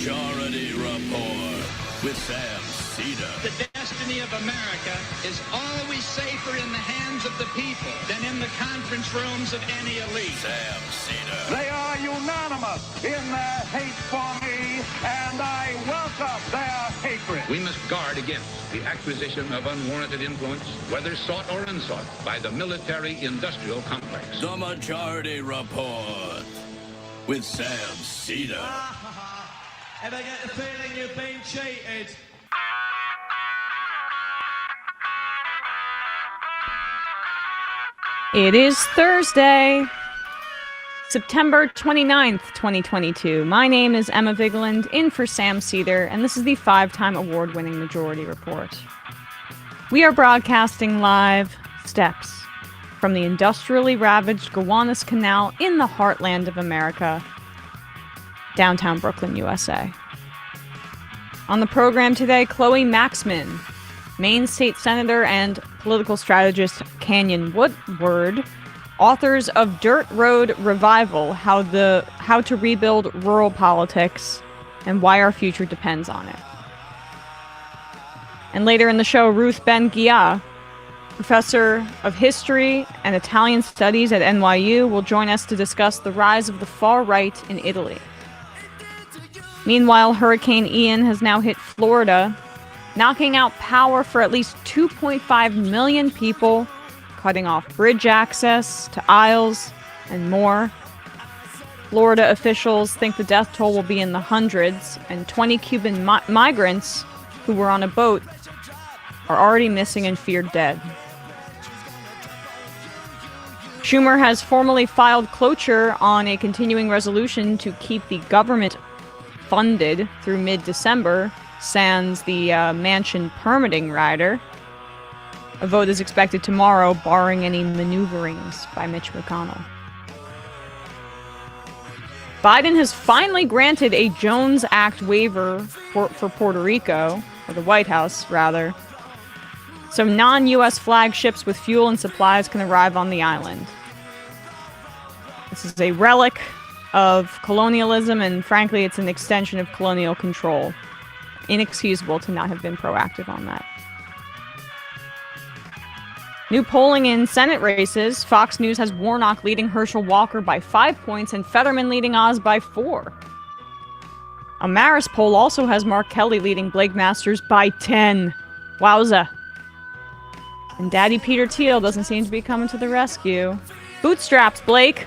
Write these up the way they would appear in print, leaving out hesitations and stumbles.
Majority Report with Sam Seder. The destiny of America is always safer in the hands of the people than in the conference rooms of any elite. Sam Seder. They are unanimous in their hate for me, and I welcome their hatred. We must guard against the acquisition of unwarranted influence, whether sought or unsought, by the military-industrial complex. The Majority Report with Sam Seder. And I get the feeling you've been cheated. It is Thursday, September 29th, 2022. My name is Emma Vigeland, in for Sam Seder, and this is the 5-time award-winning Majority Report. We are broadcasting live steps from the industrially ravaged Gowanus Canal in the heartland of America, downtown Brooklyn, USA. On the program today, Chloe Maxmin, Maine state senator and political strategist Canyon Woodward, authors of Dirt Road Revival, How to Rebuild Rural Politics and Why Our Future Depends on It. And later in the show, Ruth Ben-Ghiat, professor of history and Italian studies at NYU, will join us to discuss the rise of the far right in Italy. Meanwhile, Hurricane Ian has now hit Florida, knocking out power for at least 2.5 million people, cutting off bridge access to aisles, and more. Florida officials think the death toll will be in the hundreds, and 20 Cuban migrants who were on a boat are already missing and feared dead. Schumer has formally filed cloture on a continuing resolution to keep the government funded through mid-December, sans the mansion permitting rider. A vote is expected tomorrow, barring any maneuverings by Mitch McConnell. Biden has finally granted a Jones Act waiver for Puerto Rico, or the White House, rather, so non-U.S. flagships with fuel and supplies can arrive on the island. This is a relic of colonialism, and frankly, it's an extension of colonial control. Inexcusable to not have been proactive on that. New polling in Senate races. Fox News has Warnock leading Herschel Walker by 5 points and Fetterman leading Oz by 4. A Marist poll also has Mark Kelly leading Blake Masters by 10. Wowza. And Daddy Peter Thiel doesn't seem to be coming to the rescue. Bootstraps, Blake!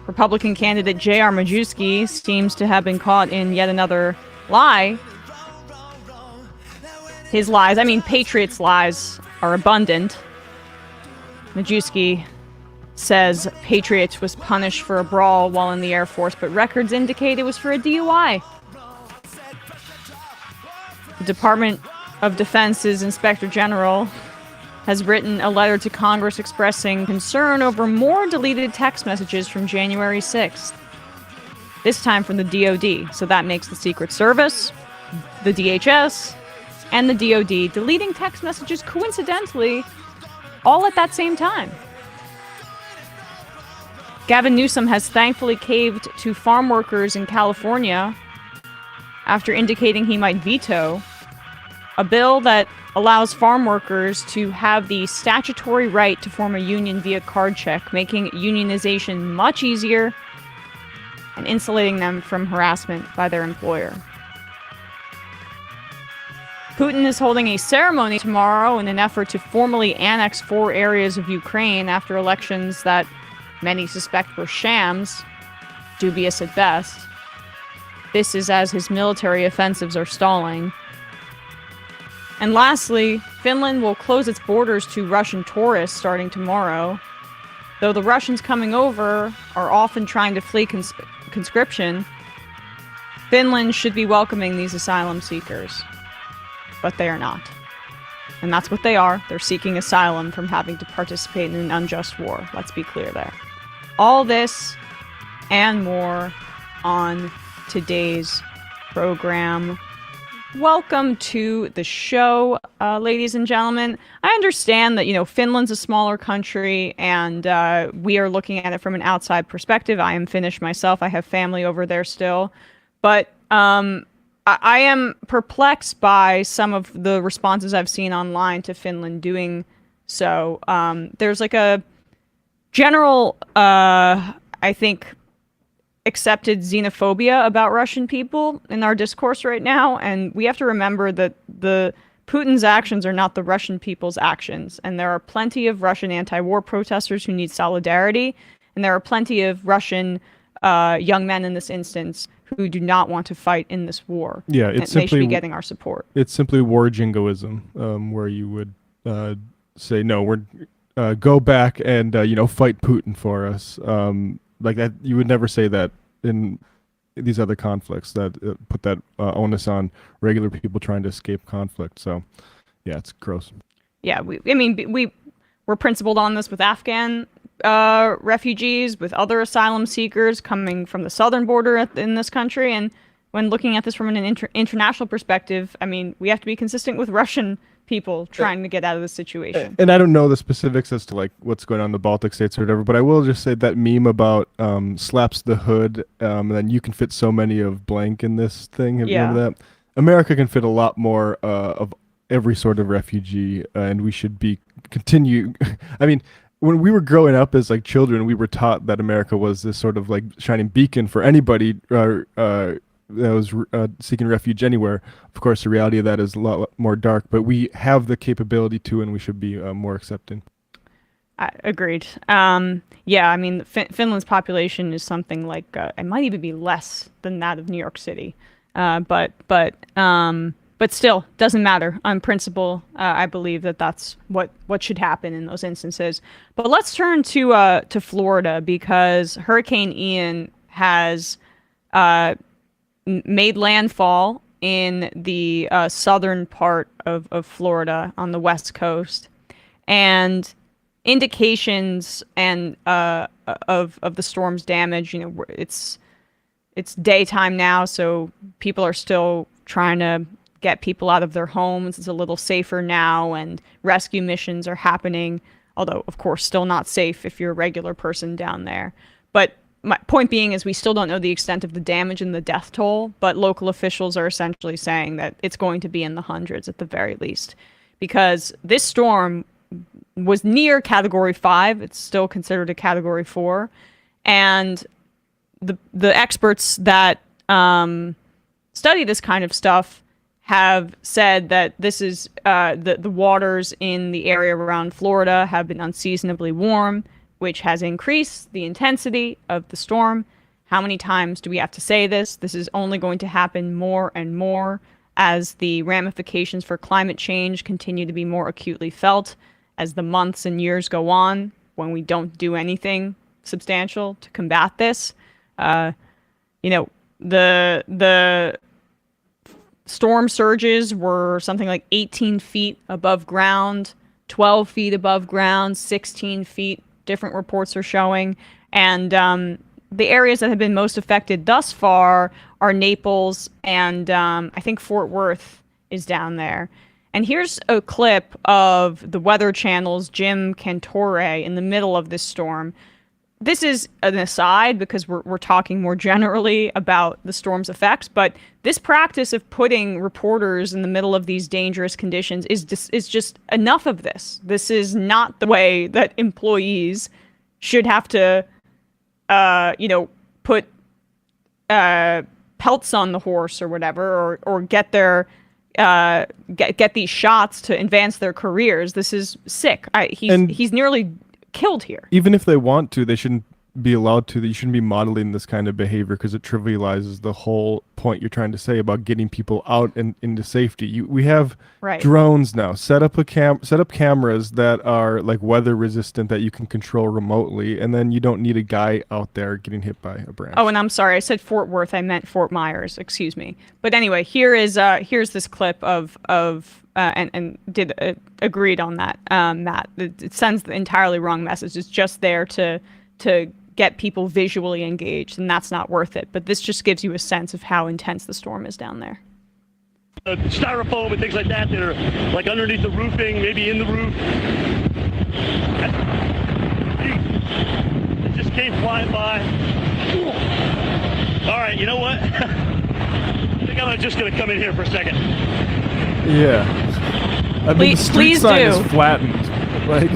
Republican candidate J.R. Majewski seems to have been caught in yet another lie. His lies, Patriots' lies, are abundant. Majewski says Patriot was punished for a brawl while in the Air Force, but records indicate it was for a DUI. The Department of Defense's Inspector General has written a letter to Congress expressing concern over more deleted text messages from January 6th. This time from the DoD, so that makes the Secret Service, the DHS, and the DoD deleting text messages coincidentally all at that same time. Gavin Newsom has thankfully caved to farm workers in California after indicating he might veto a bill that allows farm workers to have the statutory right to form a union via card check, making unionization much easier and insulating them from harassment by their employer. Putin is holding a ceremony tomorrow in an effort to formally annex 4 areas of Ukraine after elections that many suspect were shams, dubious at best. This is as his military offensives are stalling. And lastly, Finland will close its borders to Russian tourists starting tomorrow. Though the Russians coming over are often trying to flee conscription, Finland should be welcoming these asylum seekers. But they are not. And that's what they are. They're seeking asylum from having to participate in an unjust war. Let's be clear there. All this and more on today's program. Welcome to the show, ladies and gentlemen. I understand that, Finland's a smaller country and we are looking at it from an outside perspective. I am Finnish myself. I have family over there still. But I am perplexed by some of the responses I've seen online to Finland doing so. There's like a general, I think, accepted xenophobia about Russian people in our discourse right now, and we have to remember that the Putin's actions are not the Russian people's actions, and there are plenty of Russian anti-war protesters who need solidarity, and there are plenty of Russian young men in this instance who do not want to fight in this war. Yeah, it's simply, they should be getting our support. It's simply war jingoism, where you would say, no, we're go back and fight Putin for us. Like that, you would never say that in these other conflicts that put that onus on regular people trying to escape conflict. So, yeah, it's gross. Yeah, we're principled on this with Afghan refugees, with other asylum seekers coming from the southern border in this country, and when looking at this from an international perspective, I mean, we have to be consistent with Russian people trying to get out of this situation. And I don't know the specifics as to like what's going on in the Baltic states or whatever, but I will just say that meme about slaps the hood, and then you can fit so many of blank in this thing. Have you remember that? America can fit a lot more of every sort of refugee, and we should continue. I mean, when we were growing up as like children, we were taught that America was this sort of like shining beacon for anybody that was seeking refuge anywhere. Of course, the reality of that is a lot more dark, but we have the capability to, and we should be more accepting. Agreed. Yeah, I mean, Finland's population is something like it might even be less than that of New York City, but still doesn't matter. On principle, I believe that that's what should happen in those instances. But let's turn to Florida, because Hurricane Ian has made landfall in the southern part of Florida on the west coast, and indications and of the storm's damage. You know, it's daytime now, so people are still trying to get people out of their homes. It's a little safer now, and rescue missions are happening, although of course still not safe if you're a regular person down there. But my point being is we still don't know the extent of the damage and the death toll, but local officials are essentially saying that it's going to be in the hundreds at the very least, because this storm was near Category 5. It's still considered a Category 4. And the experts that study this kind of stuff have said that this is the waters in the area around Florida have been unseasonably warm, which has increased the intensity of the storm. How many times do we have to say this? This is only going to happen more and more as the ramifications for climate change continue to be more acutely felt as the months and years go on, when we don't do anything substantial to combat this. The storm surges were something like 18 feet above ground, 12 feet above ground, 16 feet, different reports are showing. And the areas that have been most affected thus far are Naples and I think Fort Worth is down there. And here's a clip of the Weather Channel's Jim Cantore in the middle of this storm. This is an aside because we're talking more generally about the storm's effects, but this practice of putting reporters in the middle of these dangerous conditions is just enough of this. This is not the way that employees should have to, put pelts on the horse or whatever, or get their get these shots to advance their careers. This is sick. He's nearly killed here. Even if they want to, they shouldn't be allowed to. You shouldn't be modeling this kind of behavior, because it trivializes the whole point you're trying to say about getting people out and into safety. We have drones now. Set up cameras that are like weather resistant that you can control remotely, and then you don't need a guy out there getting hit by a branch. Oh, and I'm sorry, I said Fort Worth. I meant Fort Myers. Excuse me. But anyway, here's this clip of and did agreed on that. Matt, it sends the entirely wrong message. It's just there to get people visually engaged, and that's not worth it. But this just gives you a sense of how intense the storm is down there. Styrofoam and things like that are like underneath the roofing, maybe in the roof. It just came flying by. All right, you know what? I'm just going to come in here for a second. Yeah. I mean, the street Please sign do. is flattened. Like,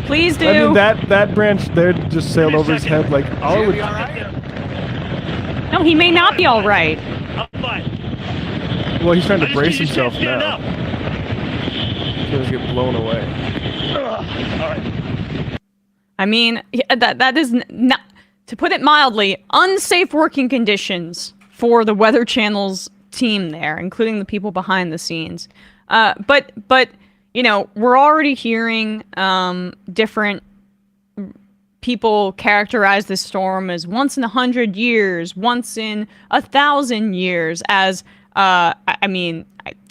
Please do. I mean, that branch there just sailed over his head. Like, all You all right? No, he may not be all right. I'm fine. well, he's trying to I just brace need you to himself stand now. up. He's gonna get blown away. All right. I mean, that is not, to put it mildly, unsafe working conditions for the Weather Channel's team there, including the people behind the scenes. But you know, we're already hearing different people characterize this storm as once in 100 years, once in 1,000 years. As I mean,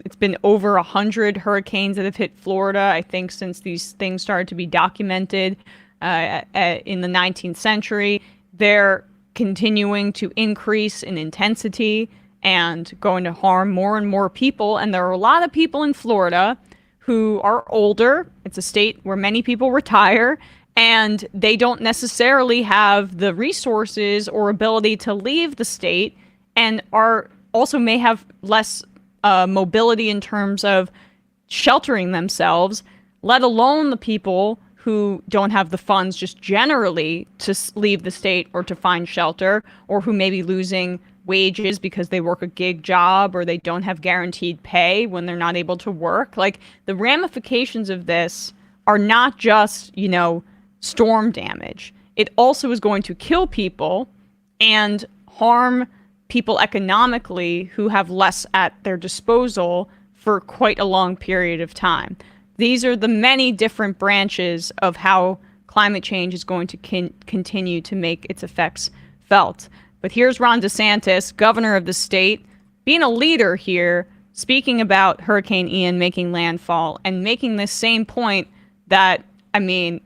it's been over 100 hurricanes that have hit Florida, I think, since these things started to be documented in the 19th century. They're continuing to increase in intensity and going to harm more and more people. And there are a lot of people in Florida who are older. It's a state where many people retire, and they don't necessarily have the resources or ability to leave the state, and are also may have less mobility in terms of sheltering themselves, let alone the people who don't have the funds just generally to leave the state or to find shelter, or who may be losing wages because they work a gig job or they don't have guaranteed pay when they're not able to work. Like, the ramifications of this are not just, you know, storm damage. It also is going to kill people and harm people economically who have less at their disposal for quite a long period of time. These are the many different branches of how climate change is going to continue to make its effects felt. But here's Ron DeSantis, governor of the state, being a leader here, speaking about Hurricane Ian making landfall and making this same point that, I mean,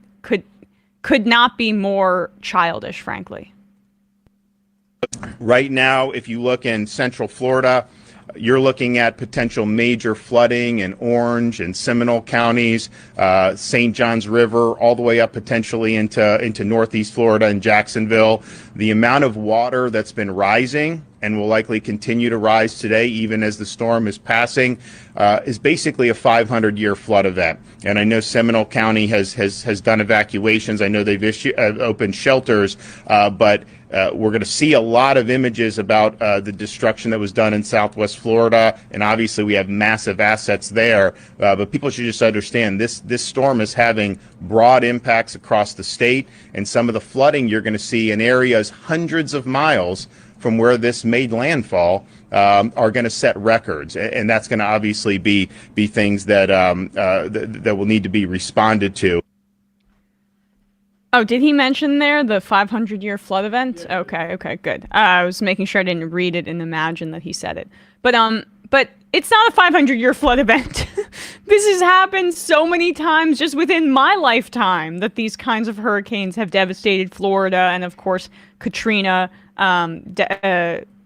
could not be more childish, frankly. Right now, if you look in Central Florida, you're looking at potential major flooding in Orange and Seminole counties, St. Johns River, all the way up potentially into Northeast Florida and Jacksonville. The amount of water that's been rising and will likely continue to rise today, even as the storm is passing, is basically a 500-year flood event. And I know Seminole County has done evacuations. I know they've opened shelters, but we're going to see a lot of images about the destruction that was done in Southwest Florida, and obviously we have massive assets there. But people should just understand this storm is having broad impacts across the state, and some of the flooding you're going to see in areas hundreds of miles from where this made landfall are going to set records, and that's going to obviously be things that that will need to be responded to. Oh, did he mention there the 500-year flood event? Yeah. Okay, good. I was making sure I didn't read it and imagine that he said it. But it's not a 500-year flood event. This has happened so many times just within my lifetime that these kinds of hurricanes have devastated Florida, and of course Katrina,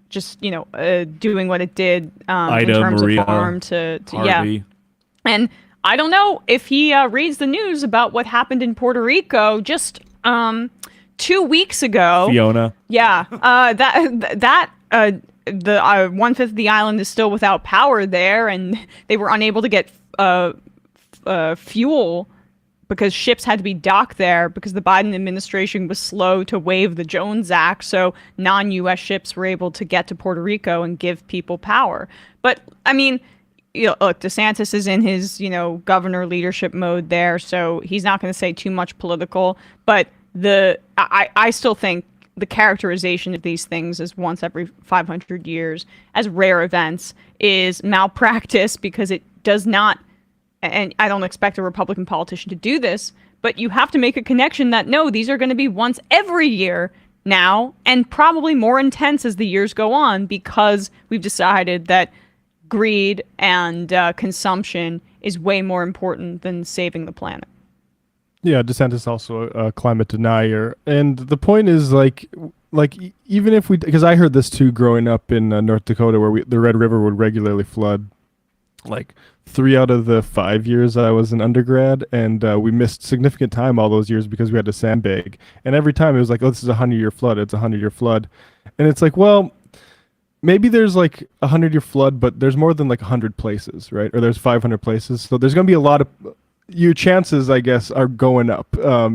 just doing what it did in terms Maria, of harm to Harvey. yeah. And I don't know if he reads the news about what happened in Puerto Rico just 2 weeks ago. Fiona. Yeah, the 1/5 of the island is still without power there, and they were unable to get fuel because ships had to be docked there because the Biden administration was slow to waive the Jones Act, so non-U.S. ships were able to get to Puerto Rico and give people power. But I mean, look, DeSantis is in his, governor leadership mode there, so he's not going to say too much political. But I still think the characterization of these things as once every 500 years as rare events is malpractice, because it does not, and I don't expect a Republican politician to do this, but you have to make a connection that, no, these are going to be once every year now, and probably more intense as the years go on, because we've decided that greed and consumption is way more important than saving the planet. Yeah, DeSantis also a climate denier, and the point is like even if because I heard this too growing up in North Dakota, where the Red River would regularly flood, like 3 out of the 5 years I was an undergrad, and we missed significant time all those years because we had to sandbag, and every time it was like, oh, this is a 100-year flood, it's a 100-year flood, and it's like, well, maybe there's like 100-year flood, but there's more than like 100 places, right? Or there's 500 places. So there's going to be a lot of your chances, I guess, are going up.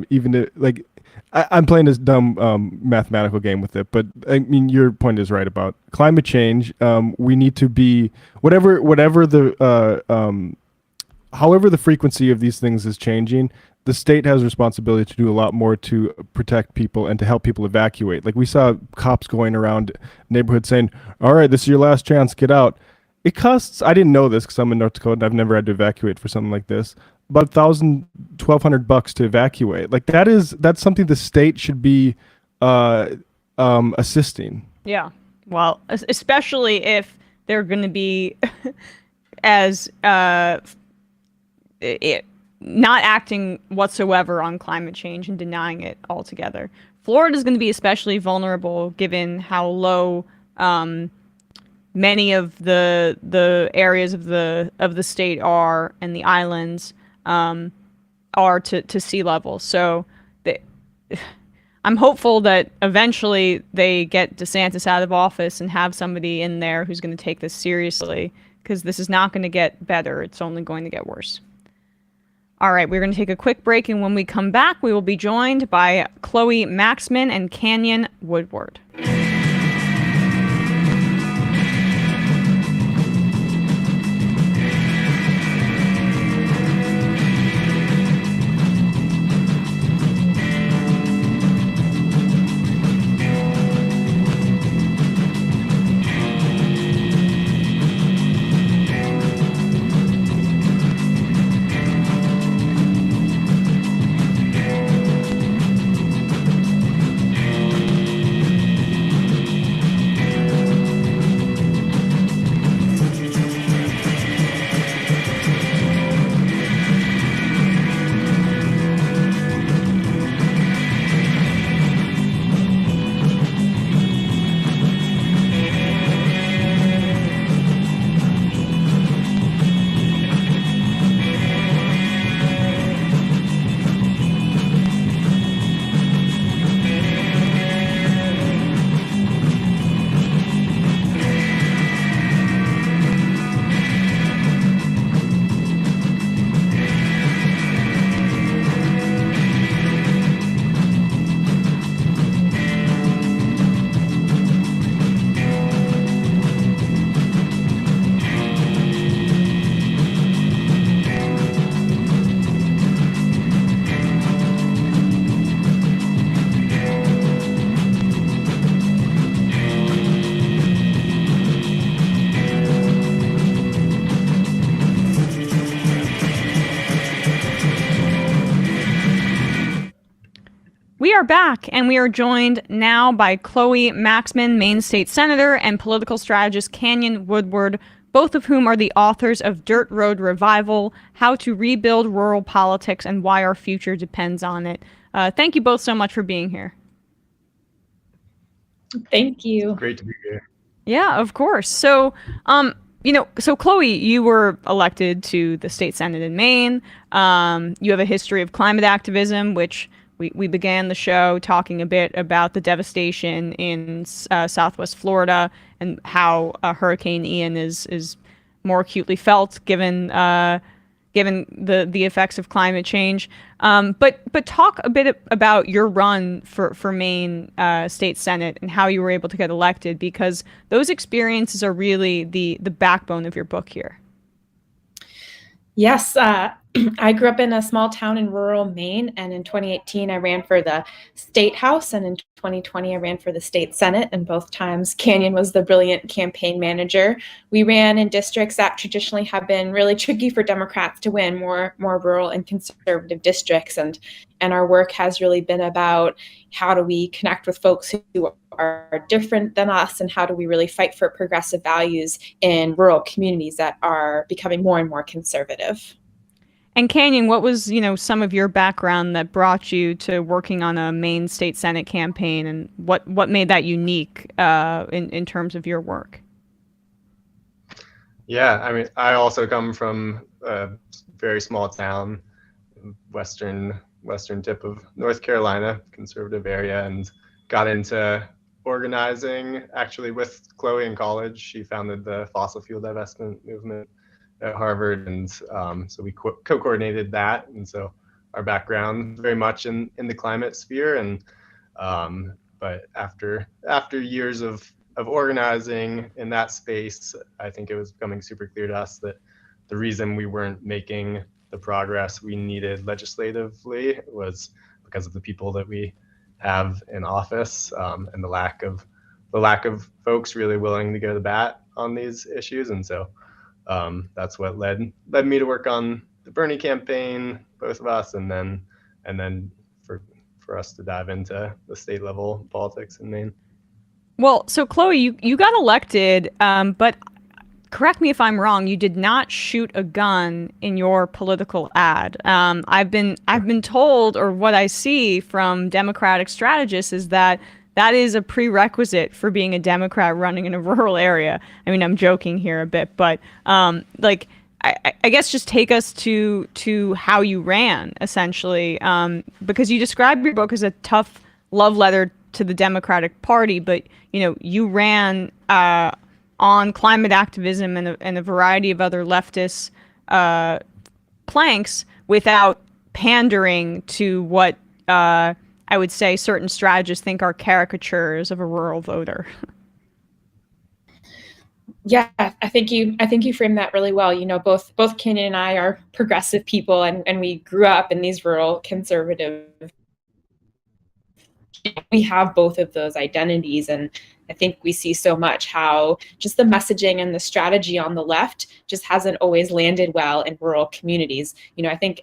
Even if, like, I'm playing this dumb mathematical game with it, but I mean, your point is right about climate change. We need to be whatever the however the frequency of these things is changing. The state has a responsibility to do a lot more to protect people and to help people evacuate. Like we saw cops going around neighborhoods saying, "All right, this is your last chance, get out." It costs, I didn't know this because I'm in North Dakota and I've never had to evacuate for something like this, about $1,000, $1,200 to evacuate. Like that's something the state should be assisting. Yeah. Well, especially if they're going to be as not acting whatsoever on climate change and denying it altogether. Florida is going to be especially vulnerable given how low many of the areas of the state are, and the islands are to sea level. So I'm hopeful that eventually they get DeSantis out of office and have somebody in there who's going to take this seriously, because this is not going to get better. It's only going to get worse. All right, we're going to take a quick break, and when we come back, we will be joined by Chloe Maxmin and Canyon Woodward. We are back, and we are joined now by Chloe Maxmin, Maine State Senator, and political strategist Canyon Woodward, both of whom are the authors of Dirt Road Revival, How to Rebuild Rural Politics and Why Our Future Depends on It. Thank you both so much for being here. Thank you. Great to be here. Yeah, of course. So, so Chloe, you were elected to the state Senate in Maine. You have a history of climate activism, which we began the show talking a bit about the devastation in Southwest Florida and how Hurricane Ian is more acutely felt given the effects of climate change. But talk a bit about your run for Maine State Senate and how you were able to get elected, because those experiences are really the backbone of your book here. Yes, I grew up in a small town in rural Maine, and in 2018 I ran for the state house, and in 2020 I ran for the state senate, and both times Canyon was the brilliant campaign manager. We ran in districts that traditionally have been really tricky for Democrats to win, more rural and conservative districts, and our work has really been about how do we connect with folks who are different than us, and how do we really fight for progressive values in rural communities that are becoming more and more conservative. And Canyon, what was, some of your background that brought you to working on a Maine State Senate campaign, and what made that unique in terms of your work? Yeah, I mean, I also come from a very small town, western tip of North Carolina, conservative area, and got into organizing actually with Chloe in college. She founded the fossil fuel divestment movement at Harvard, and so we co-coordinated that. And so our background very much in the climate sphere, and but after years of organizing in that space, I think it was becoming super clear to us that the reason we weren't making the progress we needed legislatively was because of the people that we have in office, and the lack of folks really willing to go to bat on these issues. And so that's what led me to work on the Bernie campaign, both of us, and then for us to dive into the state level politics in Maine. Well, so Chloe, you got elected, but correct me if I'm wrong, you did not shoot a gun in your political ad. I've been told, or what I see from Democratic strategists, is that is a prerequisite for being a Democrat running in a rural area. I mean, I'm joking here a bit, but I guess just take us to how you ran, essentially, because you describe your book as a tough love letter to the Democratic Party, but you ran on climate activism and a variety of other leftist planks without pandering to what I would say certain strategists think are caricatures of a rural voter. Yeah, I think you framed that really well. Both Canyon and I are progressive people, and we grew up in these rural conservative. We have both of those identities, and I think we see so much how just the messaging and the strategy on the left just hasn't always landed well in rural communities. I think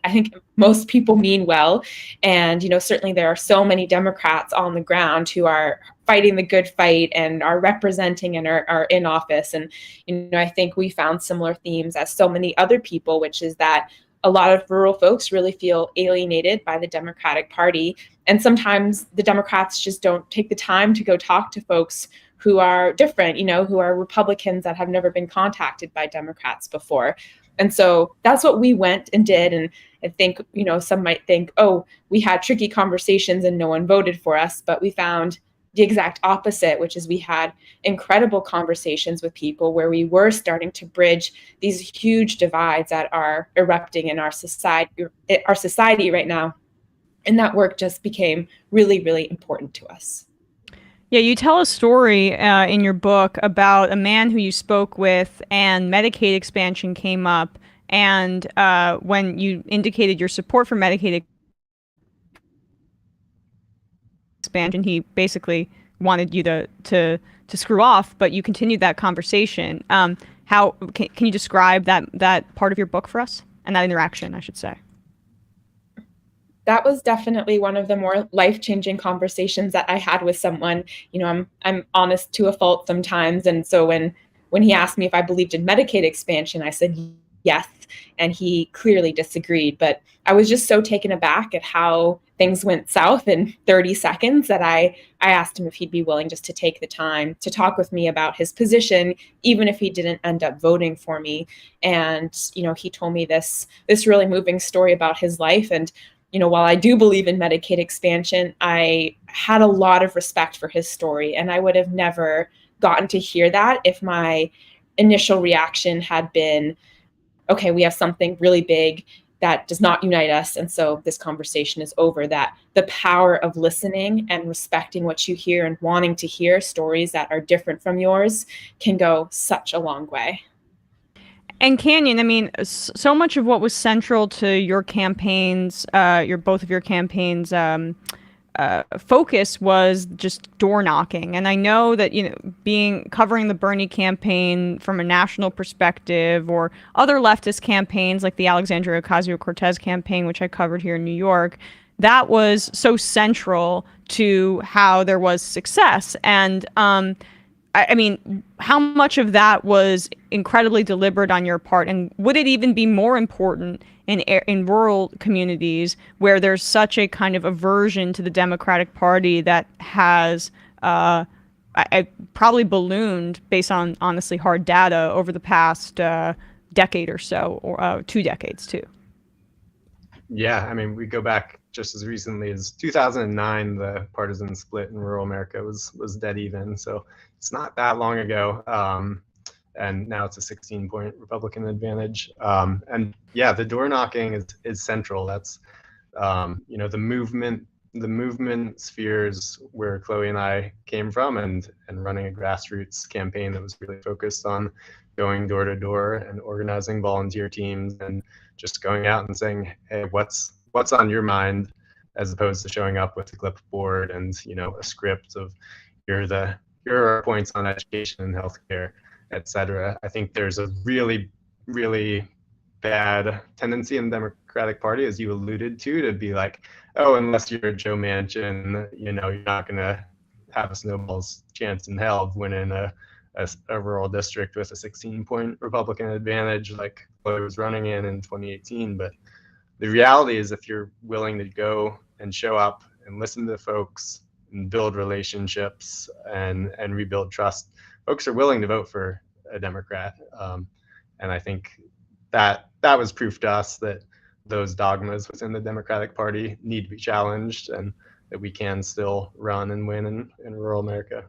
most people mean well, and certainly there are so many Democrats on the ground who are fighting the good fight and are representing and are in office. And I think we found similar themes as so many other people, which is that a lot of rural folks really feel alienated by the Democratic Party. And sometimes the Democrats just don't take the time to go talk to folks who are different, who are Republicans that have never been contacted by Democrats before. And so that's what we went and did. And I think, some might think, oh, we had tricky conversations and no one voted for us, but we found the exact opposite, which is we had incredible conversations with people where we were starting to bridge these huge divides that are erupting in our society right now. And that work just became really, really important to us. Yeah, you tell a story in your book about a man who you spoke with, and Medicaid expansion came up. And when you indicated your support for Medicaid expansion, he basically wanted you to screw off, but you continued that conversation. How can you describe that part of your book for us, and that interaction, I should say? That was definitely one of the more life-changing conversations that I had with someone. I'm honest to a fault sometimes, and so when he asked me if I believed in Medicaid expansion, I said yes, and he clearly disagreed. But I was just so taken aback at how things went south in 30 seconds that I asked him if he'd be willing just to take the time to talk with me about his position, even if he didn't end up voting for me. And he told me this really moving story about his life. And while I do believe in Medicaid expansion, I had a lot of respect for his story, and I would have never gotten to hear that if my initial reaction had been, okay, we have something really big that does not unite us, and so this conversation is over. That the power of listening and respecting what you hear and wanting to hear stories that are different from yours can go such a long way. And Canyon, I mean, so much of what was central to your campaigns, both of your campaigns' focus was just door knocking. And I know that covering the Bernie campaign from a national perspective, or other leftist campaigns like the Alexandria Ocasio-Cortez campaign, which I covered here in New York, that was so central to how there was success. And I mean, how much of that was incredibly deliberate on your part, and would it even be more important in rural communities where there's such a kind of aversion to the Democratic Party that has probably ballooned based on honestly hard data over the past decade or so, or 2 decades too? Yeah, I mean, we go back just as recently as 2009, the partisan split in rural America was dead even. So it's not that long ago. And now it's a 16-point Republican advantage. And yeah, the door knocking is central. That's the movement spheres where Chloe and I came from, and running a grassroots campaign that was really focused on going door to door and organizing volunteer teams and just going out and saying, hey, what's on your mind, as opposed to showing up with a clipboard and a script of here are our points on education and healthcare, etc. I think there's a really, really bad tendency in the Democratic Party, as you alluded to be like, oh, unless you're Joe Manchin, you're not going to have a snowball's chance in hell of winning a rural district with a 16-point Republican advantage like Chloe was running in 2018. But the reality is, if you're willing to go and show up and listen to folks and build relationships and rebuild trust, folks are willing to vote for a Democrat. And I think that was proof to us that those dogmas within the Democratic Party need to be challenged, and that we can still run and win in rural America.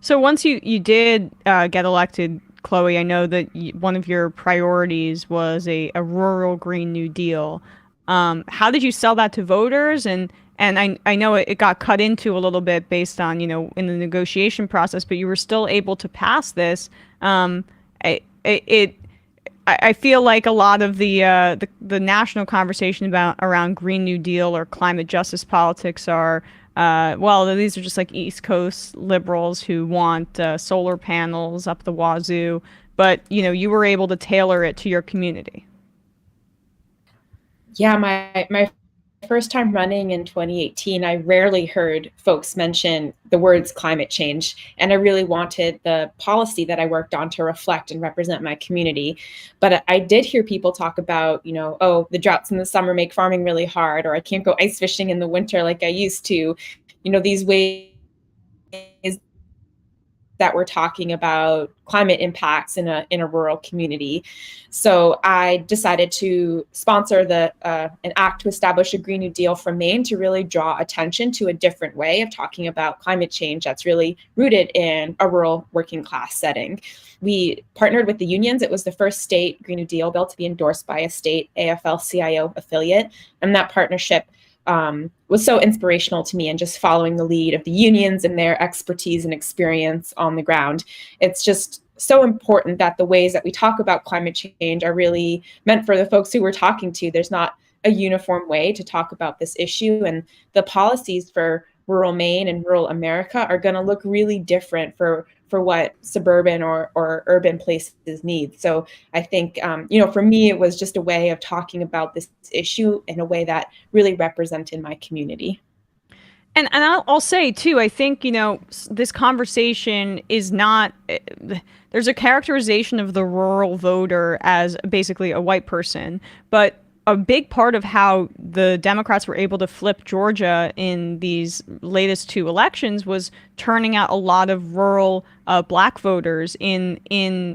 So once you did get elected, Chloe, I know that one of your priorities was a rural Green New Deal. How did you sell that to voters? And I know it got cut into a little bit based on, in the negotiation process, but you were still able to pass this. I feel like a lot of the national conversation around Green New Deal or climate justice politics are, these are just like East Coast liberals who want solar panels up the wazoo, but you were able to tailor it to your community. Yeah, my first time running in 2018, I rarely heard folks mention the words climate change, and I really wanted the policy that I worked on to reflect and represent my community. But I did hear people talk about, oh, the droughts in the summer make farming really hard, or I can't go ice fishing in the winter like I used to. These ways that we're talking about climate impacts in a rural community. So I decided to sponsor an act to establish a Green New Deal for Maine to really draw attention to a different way of talking about climate change that's really rooted in a rural working class setting. We partnered with the unions. It was the first state Green New Deal bill to be endorsed by a state AFL-CIO affiliate, and that partnership was so inspirational to me, and just following the lead of the unions and their expertise and experience on the ground. It's just so important that the ways that we talk about climate change are really meant for the folks who we're talking to. There's not a uniform way to talk about this issue, and the policies for rural Maine and rural America are going to look really different for what suburban or urban places need. So I think, for me, it was just a way of talking about this issue in a way that really represented my community. And I'll say too, I think, this conversation is not, there's a characterization of the rural voter as basically a white person, but a big part of how the Democrats were able to flip Georgia in these latest two elections was turning out a lot of rural black voters in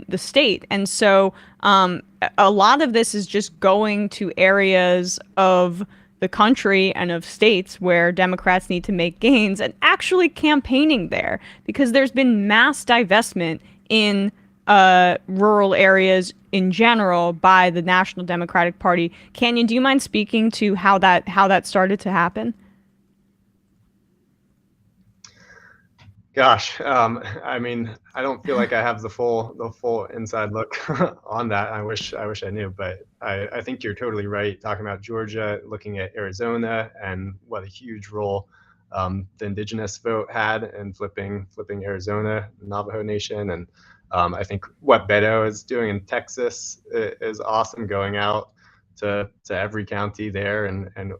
the state. And so a lot of this is just going to areas of the country and of states where Democrats need to make gains and actually campaigning there, because there's been mass divestment in rural areas in general by the National Democratic Party. Canyon, do you mind speaking to how that started to happen? Gosh, I don't feel like I have the full inside look on that. I wish I knew, but I think you're totally right. Talking about Georgia, looking at Arizona and what a huge role the indigenous vote had in flipping Arizona, the Navajo Nation, and I think what Beto is doing in Texas is awesome, going out to every county there and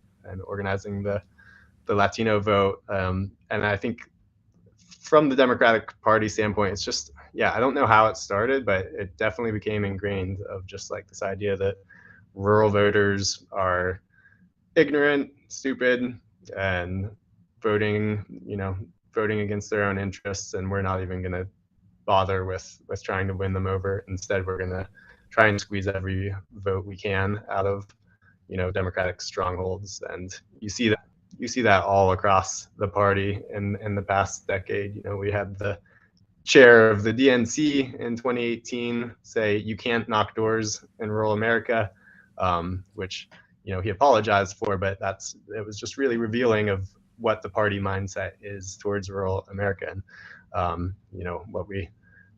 organizing the Latino vote. And I think from the Democratic Party standpoint, it's just, I don't know how it started, but it definitely became ingrained of just like this idea that rural voters are ignorant, stupid, and voting against their own interests, and we're not even going to bother with trying to win them over. Instead, we're going to try and squeeze every vote we can out of Democratic strongholds, and you see that all across the party in the past decade. We had the chair of the DNC in 2018 say you can't knock doors in rural America, which he apologized for, but it was just really revealing of what the party mindset is towards rural America. And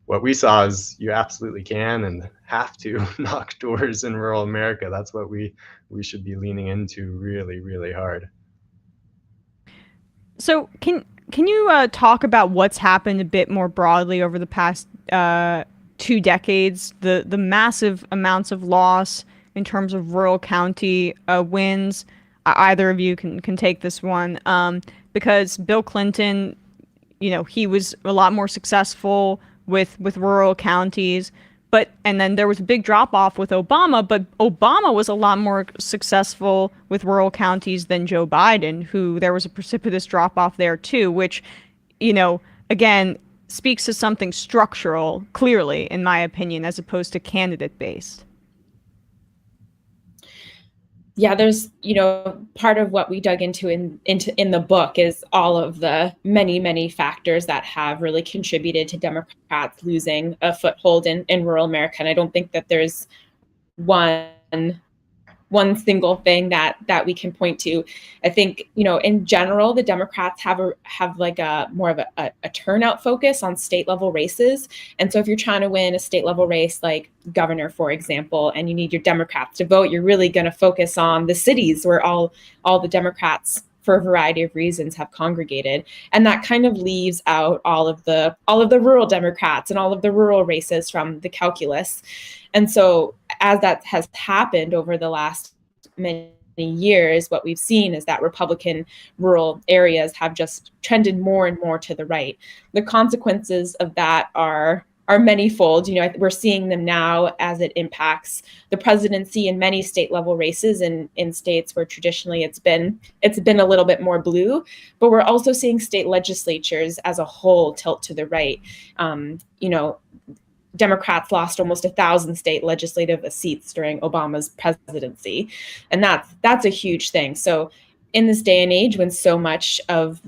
what we saw is you absolutely can and have to knock doors in rural America. That's what we should be leaning into really, really hard. So can you talk about what's happened a bit more broadly over the past 2 decades? The massive amounts of loss in terms of rural county wins. Either of you can take this one, because Bill Clinton, he was a lot more successful with rural counties, and then there was a big drop off with Obama, but Obama was a lot more successful with rural counties than Joe Biden, who there was a precipitous drop off there too, which, again, speaks to something structural, clearly, in my opinion, as opposed to candidate based. Yeah, there's, part of what we dug into in the book is all of the many factors that have really contributed to Democrats losing a foothold in rural America. And I don't think that there's one single thing that we can point to. I think, in general, the Democrats have like a more of a turnout focus on state level races. And so if you're trying to win a state level race like governor, for example, and you need your Democrats to vote, you're really going to focus on the cities where all the Democrats, for a variety of reasons, have congregated. And that kind of leaves out all of the rural Democrats and all of the rural races from the calculus. And so as that has happened over the last many years, what we've seen is that Republican rural areas have just trended more and more to the right. The consequences of that are manyfold. We're seeing them now as it impacts the presidency in many state level races in states where traditionally it's been a little bit more blue, but we're also seeing state legislatures as a whole tilt to the right. Democrats lost almost 1,000 state legislative seats during Obama's presidency, and that's a huge thing. So in this day and age, when so much of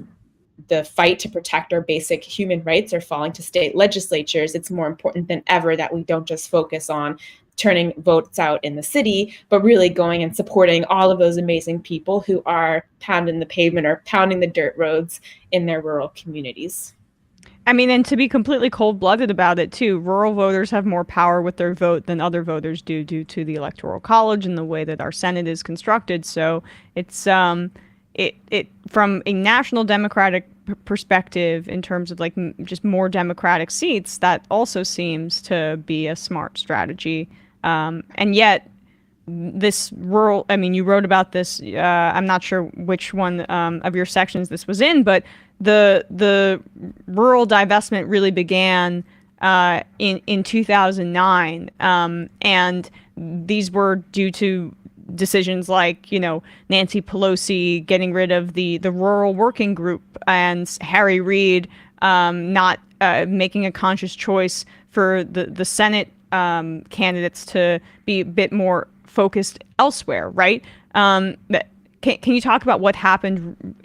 the fight to protect our basic human rights are falling to state legislatures, it's more important than ever that we don't just focus on turning votes out in the city, but really going and supporting all of those amazing people who are pounding the pavement or pounding the dirt roads in their rural communities. I mean, and to be completely cold-blooded about it too, rural voters have more power with their vote than other voters do due to the Electoral College and the way that our Senate is constructed. So it's it from a national Democratic perspective, in terms of like just more Democratic seats, that also seems to be a smart strategy. And yet this rural, I mean, you wrote about this, I'm not sure which one of your sections this was in, but the rural divestment really began in 2009, and these were due to decisions like, Nancy Pelosi getting rid of the rural working group and Harry Reid not making a conscious choice for the Senate candidates to be a bit more focused elsewhere, right? Can you talk about what happened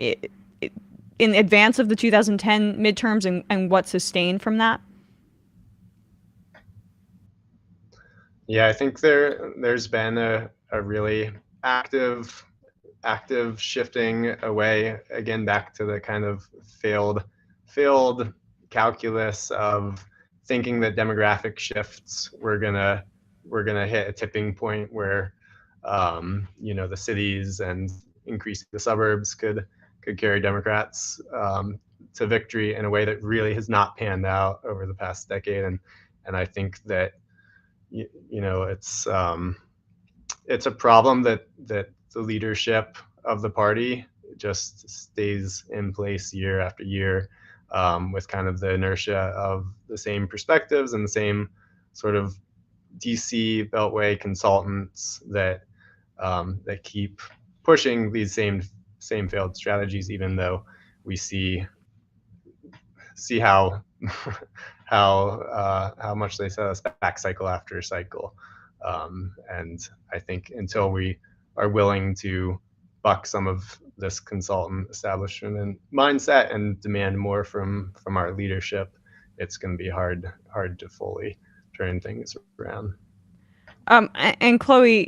in advance of the 2010 midterms and what sustained from that? Yeah, I think there's been a really active shifting away, again, back to the kind of failed calculus of thinking that demographic shifts were gonna hit a tipping point where the cities and increasing the suburbs could carry Democrats to victory in a way that really has not panned out over the past decade. And I think that it's a problem that the leadership of the party just stays in place year after year, with kind of the inertia of the same perspectives and the same sort of DC Beltway consultants that keep pushing these same failed strategies, even though we see how much they set us back cycle after cycle. And I think until we are willing to buck some of this consultant establishment and mindset and demand more from our leadership, it's going to be hard to fully turn things around. And Chloe,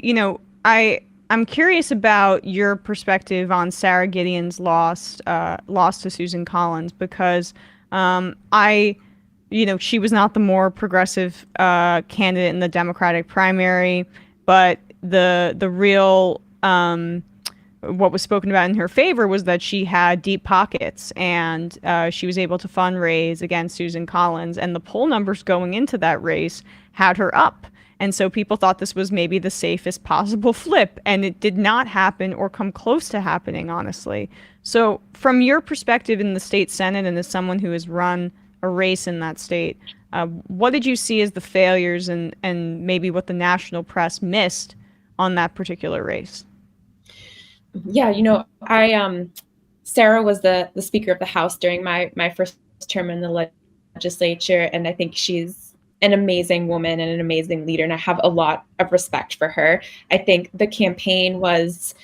I'm curious about your perspective on Sarah Gideon's loss to Susan Collins, because she was not the more progressive candidate in the Democratic primary, but the real what was spoken about in her favor was that she had deep pockets, and she was able to fundraise against Susan Collins, and the poll numbers going into that race had her up. And so people thought this was maybe the safest possible flip, and it did not happen or come close to happening, honestly. So from your perspective in the state Senate, and as someone who has run a race in that state, what did you see as the failures and maybe what the national press missed on that particular race? Yeah, Sarah was the Speaker of the House during my first term in the legislature, and I think she's an amazing woman and an amazing leader, and I have a lot of respect for her. I think the campaign was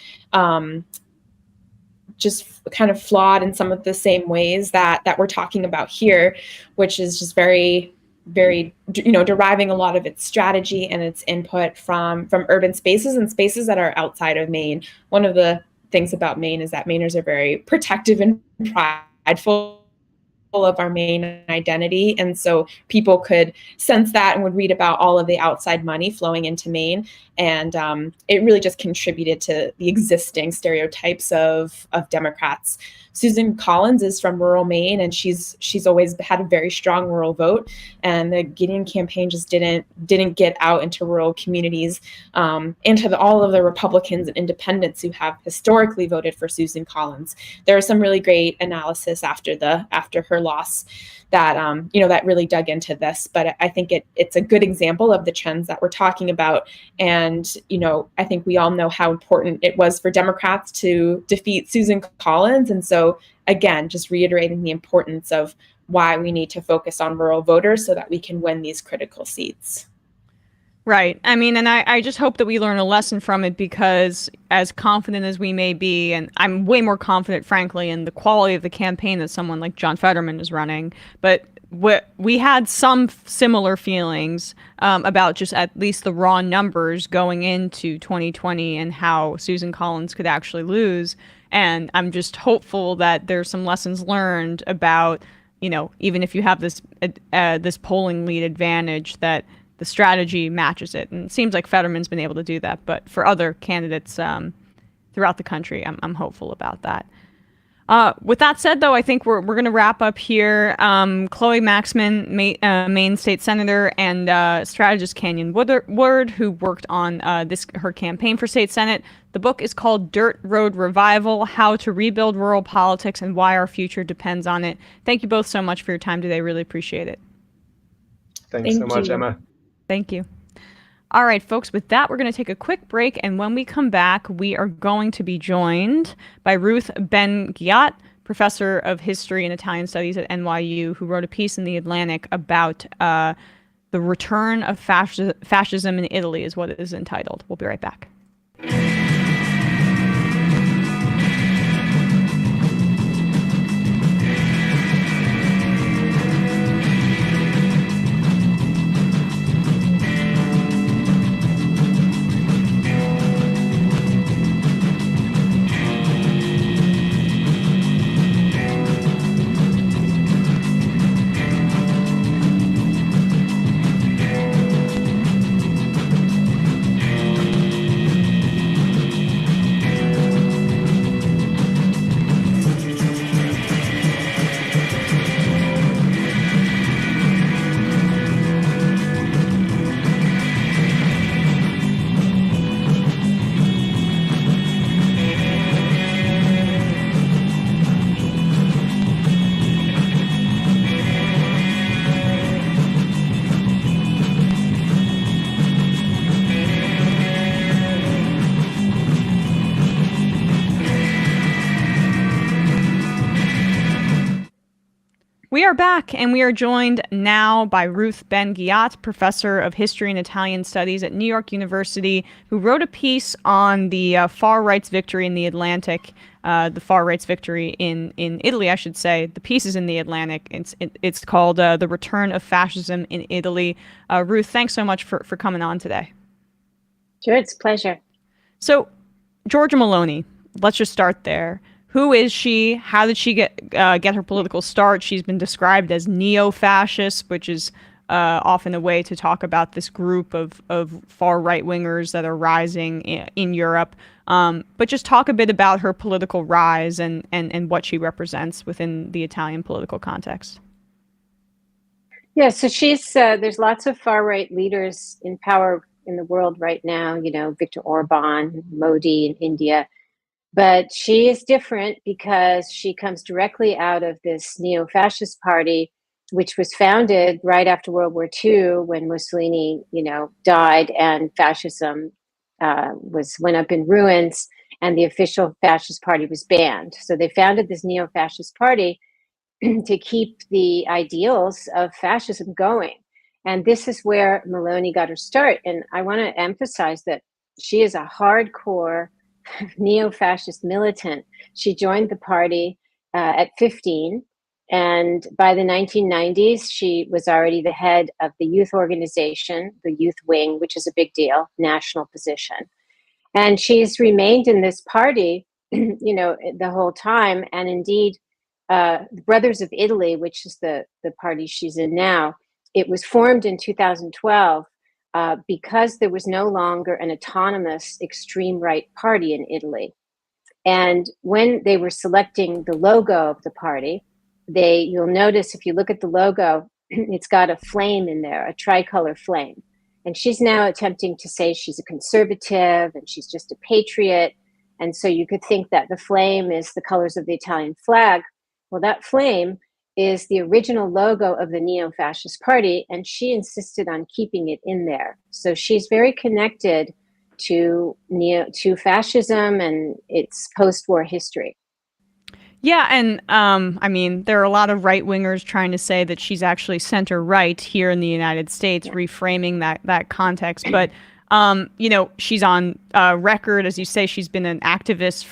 just kind of flawed in some of the same ways that we're talking about here, which is just very, very, deriving a lot of its strategy and its input from urban spaces and spaces that are outside of Maine. One of the things about Maine is that Mainers are very protective and prideful of our Maine identity, and so people could sense that and would read about all of the outside money flowing into Maine, and it really just contributed to the existing stereotypes of Democrats. Susan Collins is from rural Maine, and she's always had a very strong rural vote, and the Gideon campaign just didn't get out into rural communities, into all of the Republicans and independents who have historically voted for Susan Collins. There was some really great analysis after her loss that that really dug into this, but I think it's a good example of the trends that we're talking about. And I think we all know how important it was for Democrats to defeat Susan Collins, and so again, just reiterating the importance of why we need to focus on rural voters so that we can win these critical seats. Right. I mean, and I just hope that we learn a lesson from it, because as confident as we may be, and I'm way more confident, frankly, in the quality of the campaign that someone like John Fetterman is running, but we had some similar feelings about just at least the raw numbers going into 2020 and how Susan Collins could actually lose. And I'm just hopeful that there's some lessons learned about, even if you have this polling lead advantage, that the strategy matches it. And it seems like Fetterman's been able to do that. But for other candidates throughout the country, I'm hopeful about that. With that said, though, I think we're going to wrap up here. Chloe Maxmin, Maine State Senator, and strategist Canyon Woodward, who worked on her campaign for State Senate. The book is called Dirt Road Revival: How to Rebuild Rural Politics and Why Our Future Depends on It. Thank you both so much for your time today. Really appreciate it. Thanks so much, Emma. Thank you. All right, folks, with that, we're going to take a quick break. And when we come back, we are going to be joined by Ruth Ben-Ghiat, professor of history and Italian studies at NYU, who wrote a piece in The Atlantic about the return of fascism in Italy, is what it is entitled. We'll be right back. back, and we are joined now by Ruth Ben-Ghiat, professor of history and Italian studies at New York University, who wrote a piece on the far right's victory in the Atlantic, the far right's victory in Italy, I should say. The piece is in the Atlantic. It's called The Return of Fascism in Italy. Ruth, thanks so much for coming on today. Sure, it's a pleasure. So, Giorgia Meloni, let's just start there. Who is she? How did she get her political start? She's been described as neo-fascist, which is often a way to talk about this group of far right-wingers that are rising in Europe. But just talk a bit about her political rise and what she represents within the Italian political context. Yeah, so she's there's lots of far-right leaders in power in the world right now, you know, Viktor Orban, Modi in India. But she is different because she comes directly out of this neo-fascist party, which was founded right after World War II when Mussolini, you know, died and fascism went up in ruins and the official fascist party was banned. So they founded this neo-fascist party to keep the ideals of fascism going. And this is where Meloni got her start. And I want to emphasize that she is a hardcore neo-fascist militant. She joined the party at 15, and by the 1990s, she was already the head of the youth organization, the Youth Wing, which is a big deal, national position. And she's remained in this party, you know, the whole time. And indeed, the Brothers of Italy, which is the party she's in now, it was formed in 2012 because there was no longer an autonomous extreme right party in Italy. And when they were selecting the logo of the party, you'll notice if you look at the logo, it's got a flame in there, a tricolor flame. And she's now attempting to say she's a conservative and she's just a patriot. And so you could think that the flame is the colors of the Italian flag. Well, that flame is the original logo of the neo-fascist party, and she insisted on keeping it in there. So she's very connected to fascism and its post-war history. Yeah, and I mean, there are a lot of right-wingers trying to say that she's actually center-right here in the United States, reframing that context. But you know, she's on record, as you say, she's been an activist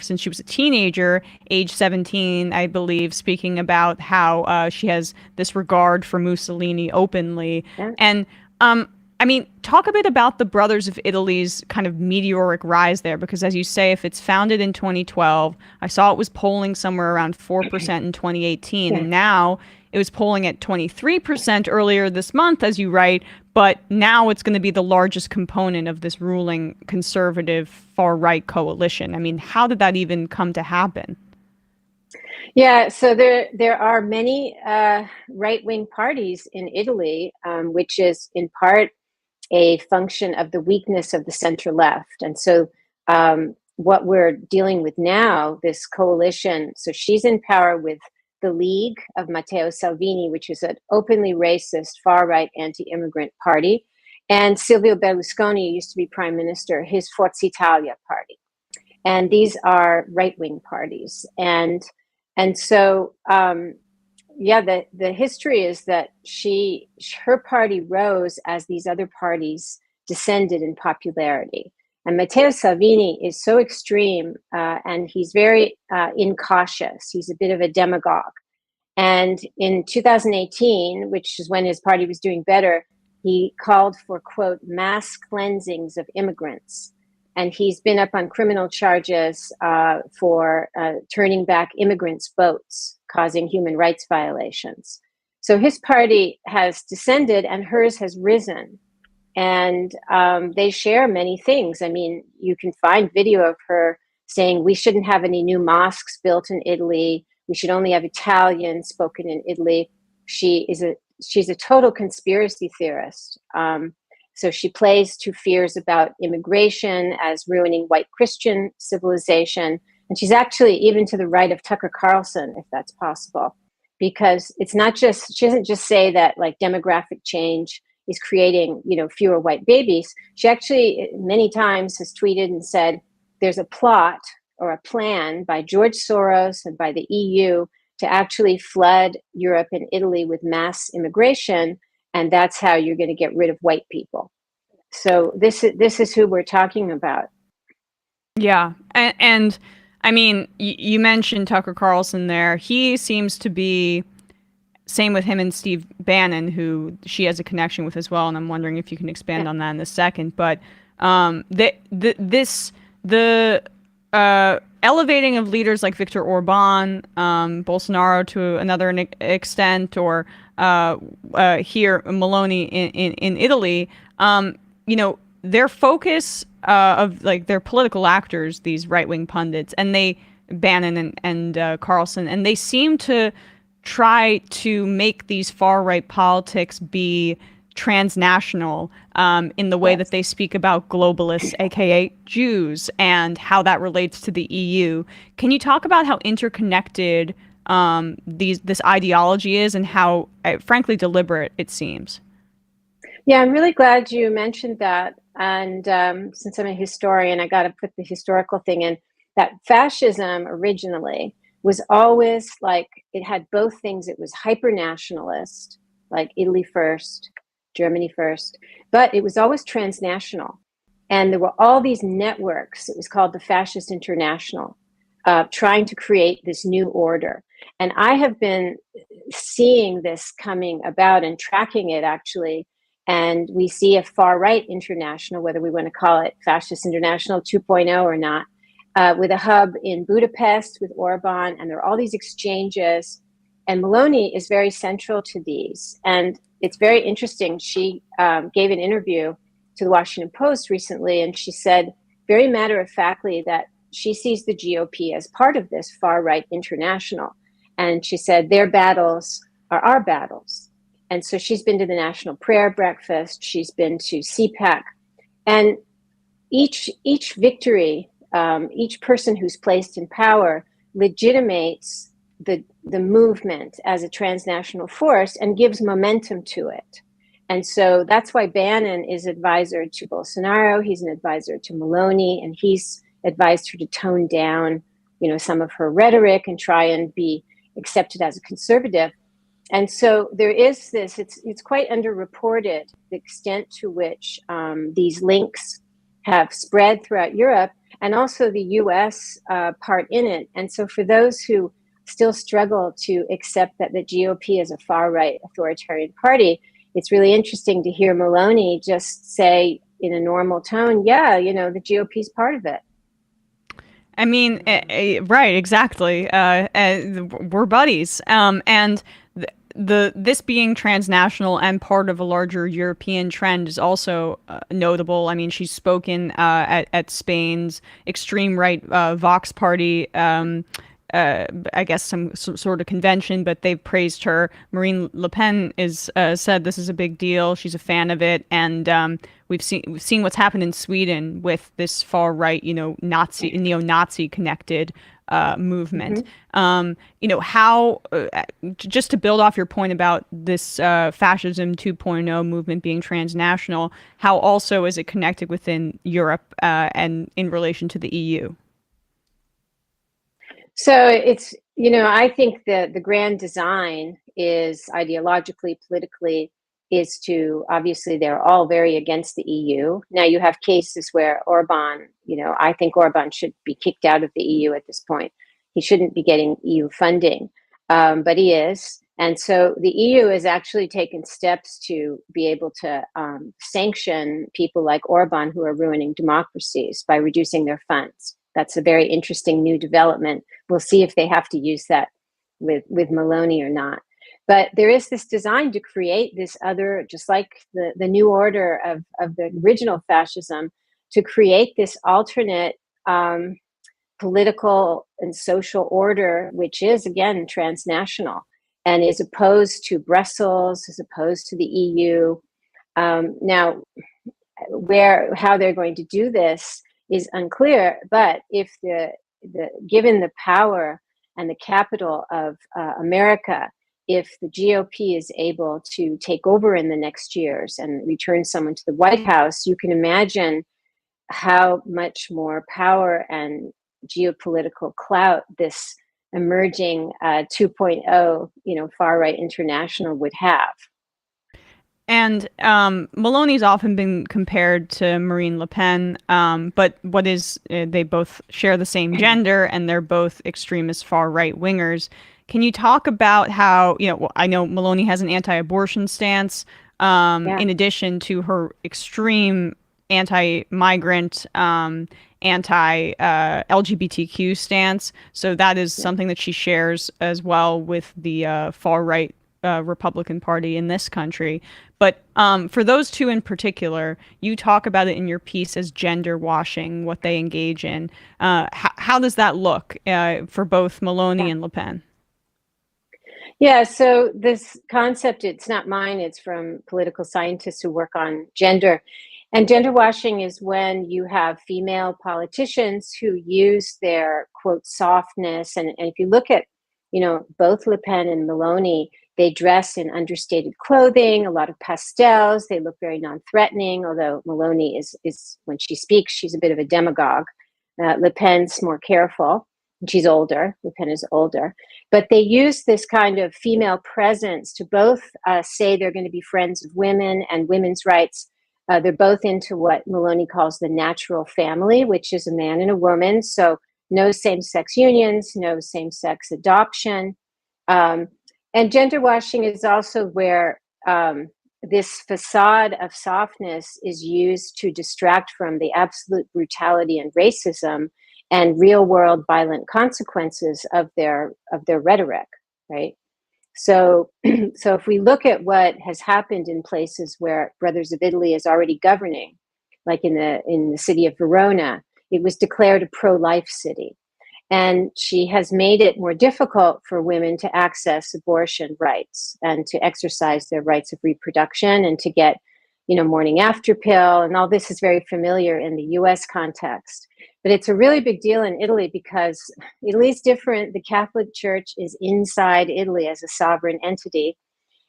since she was a teenager, age 17, I believe, speaking about how she has this regard for Mussolini openly. Yeah. And I mean, talk a bit about the Brothers of Italy's kind of meteoric rise there, because as you say, if it's founded in 2012, I saw it was polling somewhere around 4% in 2018, and now it was polling at 23% earlier this month, as you write, but now it's going to be the largest component of this ruling conservative far-right coalition. I mean, how did that even come to happen? Yeah, so there are many right-wing parties in Italy, which is in part a function of the weakness of the center-left. And so what we're dealing with now, this coalition, so she's in power with the League of Matteo Salvini, which is an openly racist, far-right, anti-immigrant party. And Silvio Berlusconi used to be prime minister, his Forza Italia party. And these are right-wing parties. And so, yeah, the history is that her party rose as these other parties descended in popularity. And Matteo Salvini is so extreme, and he's very incautious. He's a bit of a demagogue. And in 2018, which is when his party was doing better, he called for, quote, mass cleansings of immigrants. And he's been up on criminal charges for turning back immigrants' boats, causing human rights violations. So his party has descended and hers has risen. And they share many things. I mean, you can find video of her saying we shouldn't have any new mosques built in Italy. We should only have Italian spoken in Italy. She's a total conspiracy theorist. So she plays to fears about immigration as ruining white Christian civilization. And she's actually even to the right of Tucker Carlson, if that's possible, because it's not just, she doesn't just say that like demographic change is creating, you know, fewer white babies. She actually many times has tweeted and said, there's a plot or a plan by George Soros and by the EU to actually flood Europe and Italy with mass immigration, and that's how you're going to get rid of white people. So this is who we're talking about. Yeah, and I mean, you mentioned Tucker Carlson there. He seems to be, same with him and Steve Bannon, who she has a connection with as well, and I'm wondering if you can expand on that in a second. But elevating of leaders like Viktor Orban, Bolsonaro to another extent, or here Meloni in Italy, their focus of like their political actors, these right-wing pundits, and Bannon and Carlson, and they seem to try to make these far-right politics be transnational in the way that they speak about globalists, aka Jews, and how that relates to the EU. Can you talk about how interconnected this ideology is, and how, frankly, deliberate it seems? Yeah, I'm really glad you mentioned that. And since I'm a historian, I got to put the historical thing in. That fascism originally was always like, it had both things. It was hyper-nationalist, like Italy first, Germany first, but it was always transnational. And there were all these networks, it was called the Fascist International, trying to create this new order. And I have been seeing this coming about and tracking it, actually. And we see a far-right international, whether we want to call it Fascist International 2.0 or not, with a hub in Budapest with Orban, and there are all these exchanges. And Meloni is very central to these. And it's very interesting. She gave an interview to the Washington Post recently, and she said very matter-of-factly that she sees the GOP as part of this far-right international. And she said their battles are our battles. And so she's been to the National Prayer Breakfast, she's been to CPAC, and each victory, each person who's placed in power legitimates the movement as a transnational force and gives momentum to it. And so that's why Bannon is advisor to Bolsonaro, he's an advisor to Meloni, and he's advised her to tone down, some of her rhetoric and try and be accepted as a conservative. And so there is this, it's quite underreported, the extent to which these links have spread throughout Europe, and also the US part in it. And so for those who still struggle to accept that the GOP is a far-right authoritarian party, it's really interesting to hear Meloni just say in a normal tone, yeah, the GOP is part of it. I mean, right, exactly. We're buddies. And this being transnational and part of a larger European trend is also notable. I mean, she's spoken at Spain's extreme right Vox party, I guess some sort of convention, but they've praised her. Marine Le Pen is said this is a big deal. She's a fan of it, and we've seen what's happened in Sweden with this far right, neo-Nazi connected movement. Mm-hmm. How just to build off your point about this fascism 2.0 movement being transnational, how also is it connected within Europe and in relation to the EU? So it's, I think that the grand design is ideologically, politically, is to, obviously, they're all very against the EU. Now you have cases where Orban, I think Orban should be kicked out of the EU at this point. He shouldn't be getting EU funding, but he is. And so the EU has actually taken steps to be able to sanction people like Orban who are ruining democracies by reducing their funds. That's a very interesting new development. We'll see if they have to use that with Meloni or not. But there is this design to create this other, just like the new order of the original fascism, to create this alternate political and social order, which is, again, transnational and is opposed to Brussels, is opposed to the EU. Now, how they're going to do this is unclear, but if given the power and the capital of America, if the GOP is able to take over in the next years and return someone to the White House, you can imagine how much more power and geopolitical clout this emerging 2.0, far right international would have. And Meloni's often been compared to Marine Le Pen, but they both share the same gender, and they're both extremist far right wingers. Can you talk about how, I know Meloni has an anti-abortion stance, in addition to her extreme anti-migrant, anti-LGBTQ stance. So that is something that she shares as well with the far-right Republican Party in this country. But for those two in particular, you talk about it in your piece as gender washing, what they engage in. How does that look for both Meloni and Le Pen? Yeah, so this concept, it's not mine, it's from political scientists who work on gender. And gender washing is when you have female politicians who use their, quote, softness. And if you look at, both Le Pen and Meloni, they dress in understated clothing, a lot of pastels. They look very non-threatening, although Meloni is when she speaks, she's a bit of a demagogue. Le Pen's more careful. She's older. Le Pen is older. But they use this kind of female presence to both say they're going to be friends of women and women's rights. They're both into what Meloni calls the natural family, which is a man and a woman. So no same-sex unions, no same-sex adoption. And gender washing is also where this facade of softness is used to distract from the absolute brutality and racism and real-world violent consequences of their rhetoric, right? So if we look at what has happened in places where Brothers of Italy is already governing, like in the city of Verona, it was declared a pro-life city. And she has made it more difficult for women to access abortion rights and to exercise their rights of reproduction and to get, morning after pill. And all this is very familiar in the US context. But it's a really big deal in Italy because Italy's different. The Catholic Church is inside Italy as a sovereign entity.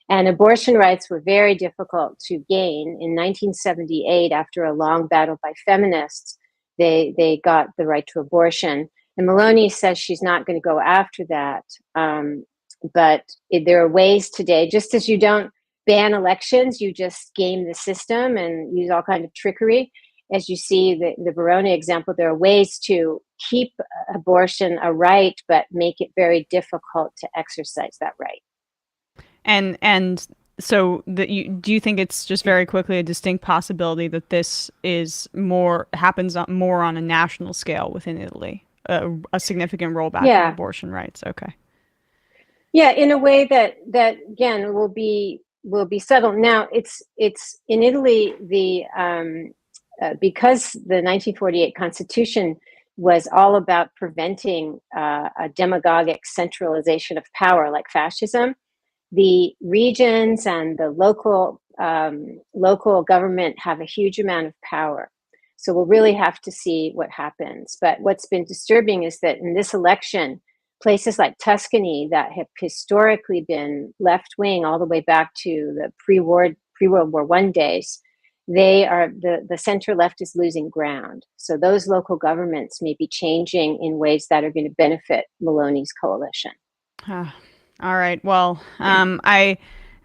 And abortion rights were very difficult to gain. In 1978, after a long battle by feminists, they got the right to abortion. And Meloni says she's not going to go after that. But there are ways today, just as you don't ban elections, you just game the system and use all kinds of trickery. As you see the Verona example, there are ways to keep abortion a right, but make it very difficult to exercise that right. And so do you think it's just very quickly a distinct possibility that this happens more on a national scale within Italy, a significant rollback of abortion rights? Okay. Yeah, in a way that again will be subtle. Now it's in Italy because the 1948 Constitution was all about preventing a demagogic centralization of power like fascism. The regions and the local government have a huge amount of power. So we'll really have to see what happens. But what's been disturbing is that in this election, places like Tuscany that have historically been left-wing all the way back to the pre-World War I days, the center left is losing ground. So those local governments may be changing in ways that are going to benefit Meloni's coalition. All right. Well,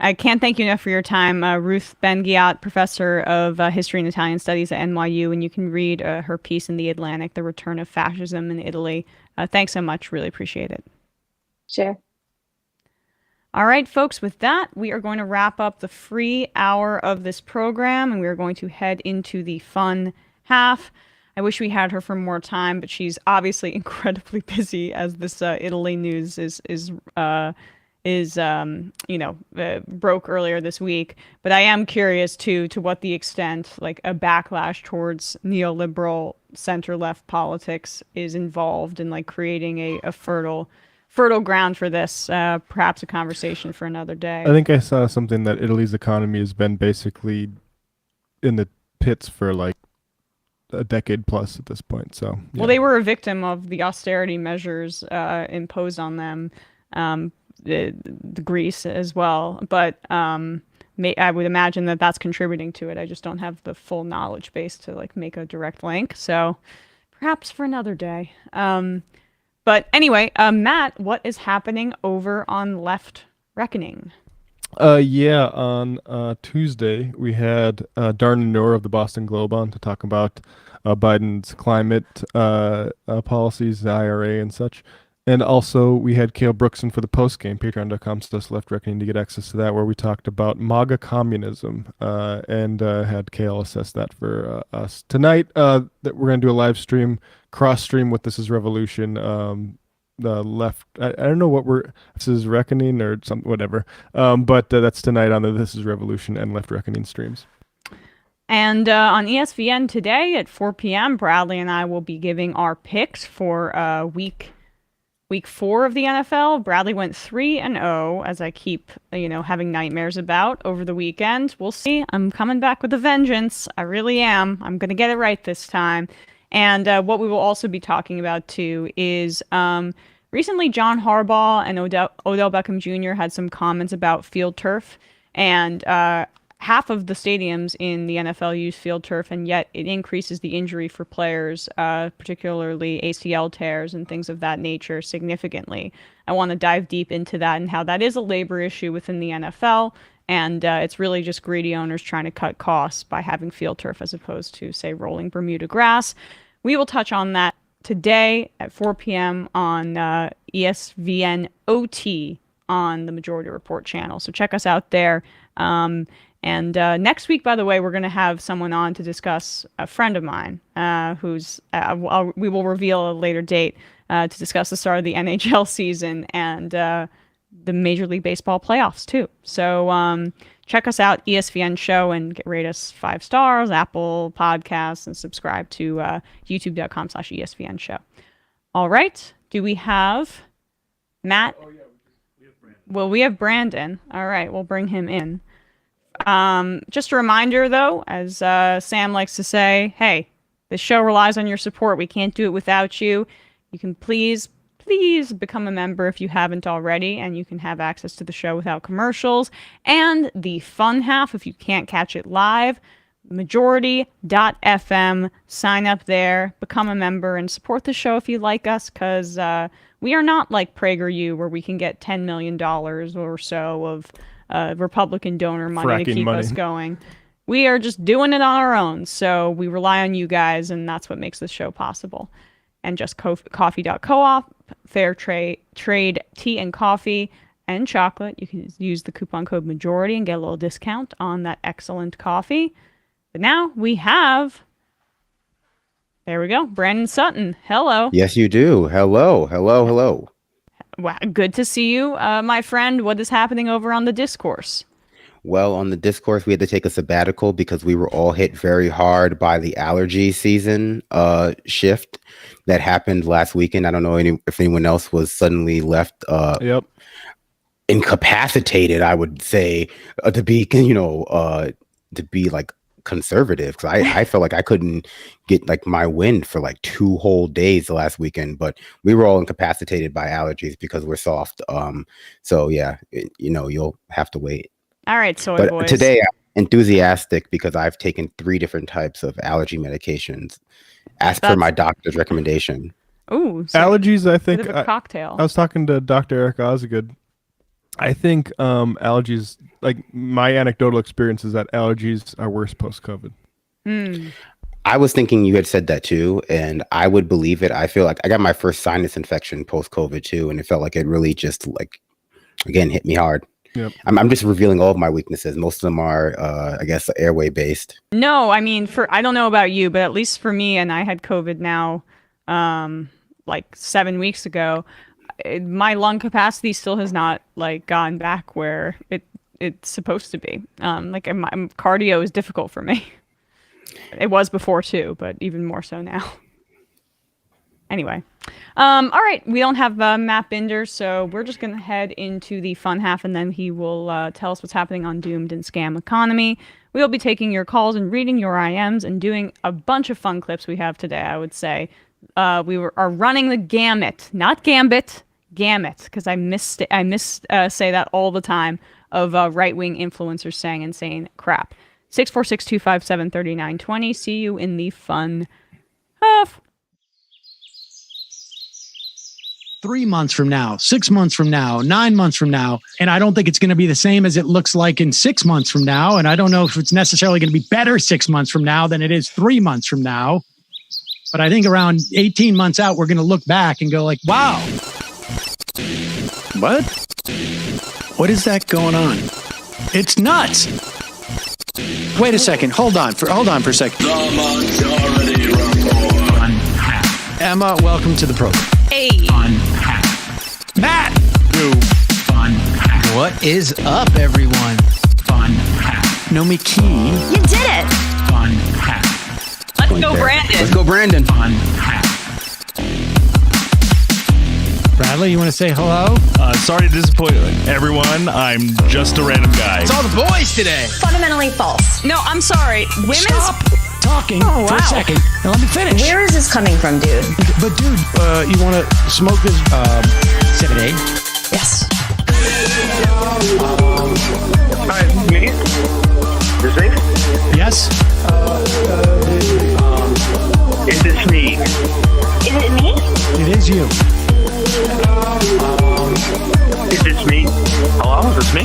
I can't thank you enough for your time. Ruth Ben-Ghiat, professor of history and Italian studies at NYU, and you can read her piece in The Atlantic, The Return of Fascism in Italy. Thanks so much. Really appreciate it. Sure. All right, folks, with that, we are going to wrap up the free hour of this program, and we are going to head into the fun half. I wish we had her for more time, but she's obviously incredibly busy as this Italy news broke earlier this week. But I am curious, too, to what the extent, like a backlash towards neoliberal center-left politics is involved in, like, creating a fertile ground for this, perhaps a conversation for another day. I think I saw something that Italy's economy has been basically in the pits for like a decade plus at this point. So Well, they were a victim of the austerity measures imposed on them, the Greece as well. But I would imagine that that's contributing to it. I just don't have the full knowledge base to like make a direct link. So perhaps for another day. But anyway, Matt, what is happening over on Left Reckoning? On Tuesday we had Darna Noor of the Boston Globe on to talk about Biden's climate policies, the IRA and such. And also we had Cale Brookson for the postgame, patreon.com/Left Reckoning to get access to that, where we talked about MAGA communism and had Cale assess that for us. Tonight that we're going to do a live stream, cross stream with This Is Revolution. The left, I don't know what this is Reckoning or something, whatever. But that's tonight on the This Is Revolution and Left Reckoning streams. And on ESPN today at 4 p.m., Bradley and I will be giving our picks for week 4 of the NFL. Bradley went 3-0, as I keep, having nightmares about over the weekend. We'll see. I'm coming back with a vengeance. I really am. I'm going to get it right this time. And what we will also be talking about, too, is recently John Harbaugh and Odell Beckham Jr. had some comments about field turf. And half of the stadiums in the NFL use field turf, and yet it increases the injury for players, particularly ACL tears and things of that nature, significantly. I want to dive deep into that and how that is a labor issue within the NFL. And it's really just greedy owners trying to cut costs by having field turf as opposed to, say, rolling Bermuda grass. We will touch on that today at 4 p.m. on ESPN OT on the Majority Report channel. So check us out there. And next week, by the way, we're going to have someone on to discuss a friend of mine who's we will reveal a later date to discuss the start of the NHL season and the Major League Baseball playoffs, too. So check us out, ESPN Show, and rate us 5 stars, Apple Podcasts, and subscribe to youtube.com/ESPN Show. All right. Do we have Matt? Oh, yeah. We have Brandon. Well, we have Brandon. All right. We'll bring him in. Just a reminder, though, as Sam likes to say, hey, this show relies on your support. We can't do it without you. You can please become a member if you haven't already, and you can have access to the show without commercials. And the fun half, if you can't catch it live, majority.fm. Sign up there, become a member, and support the show if you like us, because we are not like PragerU, where we can get $10 million or so of Republican donor money to keep us going. We are just doing it on our own, so we rely on you guys, and that's what makes this show possible. And just coffee.coop, fair trade tea and coffee and chocolate. You can use the coupon code MAJORITY and get a little discount on that excellent coffee. But now we have, there we go, Brandon Sutton. Hello. Yes, you do. Hello. Wow, good to see you, my friend. What is happening over on the discourse? Well, on the discourse, we had to take a sabbatical because we were all hit very hard by the allergy season shift that happened last weekend. I don't know if anyone else was suddenly left incapacitated, I would say, to be, to be like conservative, because I felt like I couldn't get like my wind for like 2 whole days the last weekend, but we were all incapacitated by allergies because we're soft. So yeah, you'll have to wait. All right, soy but boys. Today I'm enthusiastic because I've taken 3 different types of allergy medications as per my doctor's recommendation. Ooh, allergies, I think. Bit of a cocktail. I was talking to Dr. Eric Osgood. I think allergies, like my anecdotal experience is that allergies are worse post-COVID. I was thinking you had said that too, and I would believe it. I feel like I got my first sinus infection post-COVID too, and it felt like it really just again hit me hard. Yep. I'm just revealing all of my weaknesses. Most of them are, I guess, airway based. No, I mean, I don't know about you, but at least for me, and I had COVID now, like 7 weeks ago. My lung capacity still has not gone back where it's supposed to be. My cardio is difficult for me. It was before too, but even more so now. Anyway, all right, we don't have Matt Binder, so we're just going to head into the fun half, and then he will tell us what's happening on Doomed and Scam Economy. We'll be taking your calls and reading your IMs and doing a bunch of fun clips we have today, I would say. We are running the gamut, not gambit, gamut, because I say that all the time, of right-wing influencers saying insane crap. 646-257-3920. See you in the fun half. 3 months from now, 6 months from now, 9 months from now. And I don't think it's going to be the same as it looks like in 6 months from now. And I don't know if it's necessarily going to be better 6 months from now than it is 3 months from now. But I think around 18 months out, we're going to look back and go like, wow. What? What is that going on? It's nuts. Wait a second. Hold on for a second. The Majority Report. Emma, welcome to the program. Hey. Matt. What is up, everyone? Nomi Key. You did it. Let's go, Brandon. Let's go, Brandon. Bradley, you want to say hello? Sorry to disappoint everyone. I'm just a random guy. It's all the boys today. Fundamentally false. No, I'm sorry. Women's Stop talking for a second. Now let me finish. Where is this coming from, dude? But dude, you want to smoke this 7-8? Yes. Hi, me? Is it? Yes. Is this me? Is it me? It is you. Is this me? Hello, is this me?